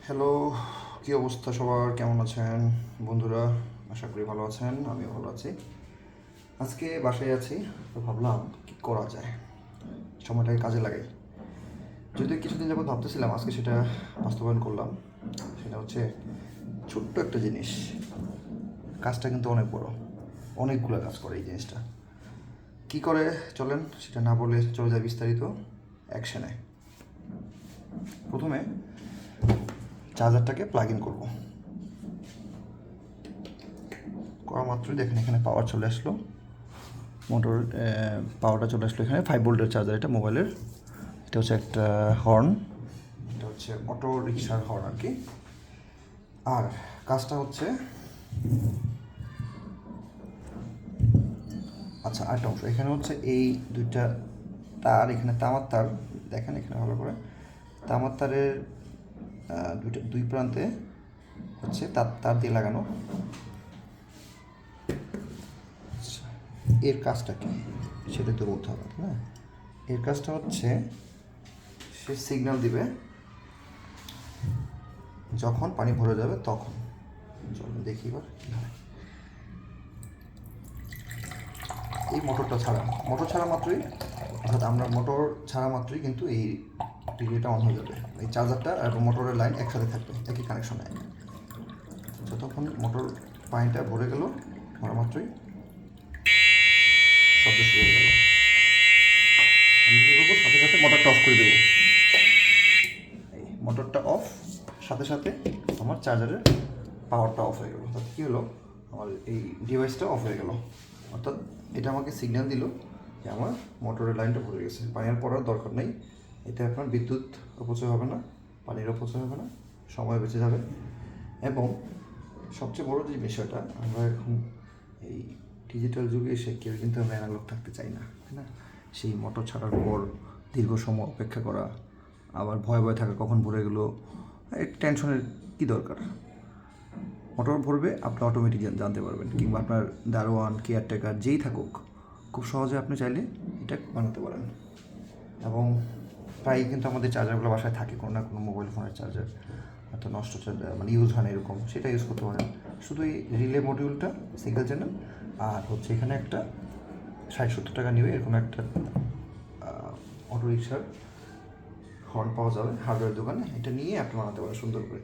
Hello, কী অবস্থা সবার? কেমন আছেন বন্ধুরা? আশা করি ভালো আছেন, আমিও ভালো আছি। আজকে বাসায় আছি, তো ভাবলাম কী করা যায়, সময়টাকে কাজে লাগাই। যদিও কিছুদিন যাবত ভাবতেছিলাম, আজকে সেটা বাস্তবায়ন করলাম। সেটা হচ্ছে ছোট্ট একটা জিনিস, কাজটা কিন্তু অনেক বড়, অনেকগুলো কাজ করে এই জিনিসটা। কী করে চলেন, সেটা না বলে চলে যায় বিস্তারিত অ্যাকশনে। প্রথমে চার্জারটাকে প্লাগ ইন করবো। করা মাত্রই দেখেন এখানে পাওয়ার চলে আসলো, মোটর পাওয়ারটা চলে আসলো এখানে। 5 ভোল্টের চার্জার এটা মোবাইলের। এটা হচ্ছে একটা হর্ন, এটা হচ্ছে অটো রিক্সার হর্ন আর কি। আর কাজটা হচ্ছে, আচ্ছা আরেকটা অংশ এখানে হচ্ছে এই দুইটা তার, এখানে তামার তার দেখেন এখানে ভালো করে। তামার তারের দুই প্রান্তে হচ্ছে তার তার দিয়ে লাগানো। এর কাজটা কি সেটা তো বলতে হবে না। এর কাজটা হচ্ছে, সে সিগন্যাল দিবে যখন পানি ভরে যাবে তখন। চলুন দেখি এবার কী হয়। এই মোটর ছাড়া মাত্রই, অর্থাৎ আমরা মোটর ছাড়া মাত্রই কিন্তু এই রিলেটা অন হয়ে যাবে। এই চার্জারটা আর মোটরের লাইন একসাথে থাকবে, একই কানেকশনে। যতক্ষণ মোটর পানিটা ভরে গেল, ভরা মাত্রই শব্দ শুরু হয়ে গেল। আমি কী করবো, সাথে সাথে মোটরটা অফ করে দেবো। এই মোটরটা অফ, সাথে সাথে আমার চার্জারের পাওয়ারটা অফ হয়ে গেল। অর্থাৎ কী হলো, আমার এই ডিভাইসটা অফ হয়ে গেল। অর্থাৎ এটা আমাকে সিগন্যাল দিল যে আমার মোটরের লাইনটা ভরে গেছে, পানি আর পড়ার দরকার নেই। এতে আপনার বিদ্যুৎ অপচয় হবে না, পানির অপচয় হবে না, সময় বেঁচে যাবে। এবং সবচেয়ে বড় যে বিষয়টা, আমরা এখন এই ডিজিটাল যুগে এসে কেউ কিন্তু আমরা অ্যানালগ থাকতে চাই না, তাই না? সেই মোটর ছাড়ার পর দীর্ঘ সময় অপেক্ষা করা, আবার ভয় ভয় থাকা কখন ভরে গেলো, এই টেনশনের কী দরকার? মোটর ভরবে, আপনি অটোমেটিক জানতে পারবেন, কিংবা আপনার দারোয়ান, কেয়ারটেকার যেই থাকুক, খুব সহজে আপনি চাইলে এটা বানাতে পারেন। এবং প্রায় কিন্তু আমাদের চার্জারগুলো বাসায় থাকে, কোনো না কোনো মোবাইল ফোনের চার্জার, হয়তো নষ্ট চার্জার মানে ইউজ হয় না এরকম, সেটা ইউজ করতে পারেন। শুধু এই রিলে মডিউলটা সিঙ্গেল চ্যানেল, আর হচ্ছে এখানে একটা 60-70 টাকা নেবে এরকম একটা অটো রিক্সার হর্ন পাওয়া যাবে হার্ডওয়্যার দোকানে। এটা নিয়ে আপনি বানাতে পারেন সুন্দর করে।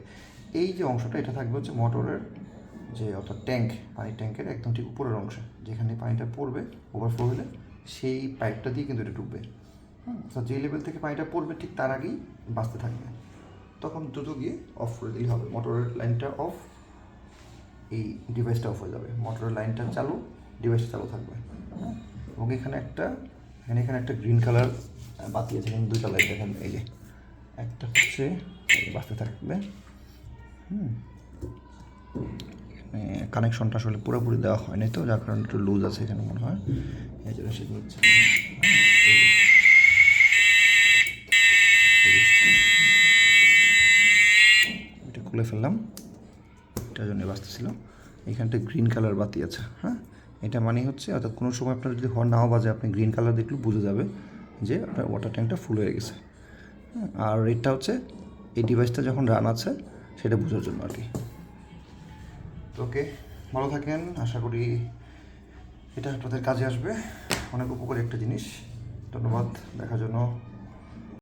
এই যে অংশটা, এটা থাকবে হচ্ছে মোটরের যে, অর্থাৎ ট্যাঙ্ক, পানির ট্যাঙ্কের একদম ঠিক উপরের অংশে, যেখানে পানিটা পড়বে ওভারফ্লো হলে সেই পাইপটা দিয়ে কিন্তু এটা ডুববে। অর্থাৎ যে লেভেল থেকে পানিটা পড়বে ঠিক তার আগেই বাঁচতে থাকবে। তখন দ্রুত গিয়ে অফ করে দিলেই হবে। মোটরের লাইনটা অফ, এই ডিভাইসটা অফ হয়ে যাবে। মোটরের লাইনটা চালু, ডিভাইসটা চালু থাকবে। এবং এখানে একটা গ্রিন কালার বাতি আছে, এখানে দুইটা লাইট দেখেন, এই যে একটা হচ্ছে বাঁচতে থাকবে। এখানে কানেকশনটা আসলে পুরোপুরি দেওয়া হয়নি তো, যার কারণে একটু লুজ আছে এখানে মনে হয়, এই জন্য সেটা হচ্ছে। এটা খুলে ফেললাম, এটার জন্য বাঁচতেছিল। এখানটা গ্রিন কালার বাতি আছে, হ্যাঁ। এটা মানে হচ্ছে, অর্থাৎ কোনো সময় আপনার যদি হর্ন নাও বাজে, আপনি গ্রিন কালার দেখলে বোঝা যাবে যে আপনার ওয়াটার ট্যাঙ্কটা ফুল হয়ে গেছে। আর এটা হচ্ছে এই ডিভাইসটা যখন রান আছে সেটা বোঝার জন্য আর কি। তো ওকে, ভালো থাকেন, আশা করি এটা আপনাদের কাজে আসবে। অনেক উপকারী একটা জিনিস। ধন্যবাদ দেখার জন্য।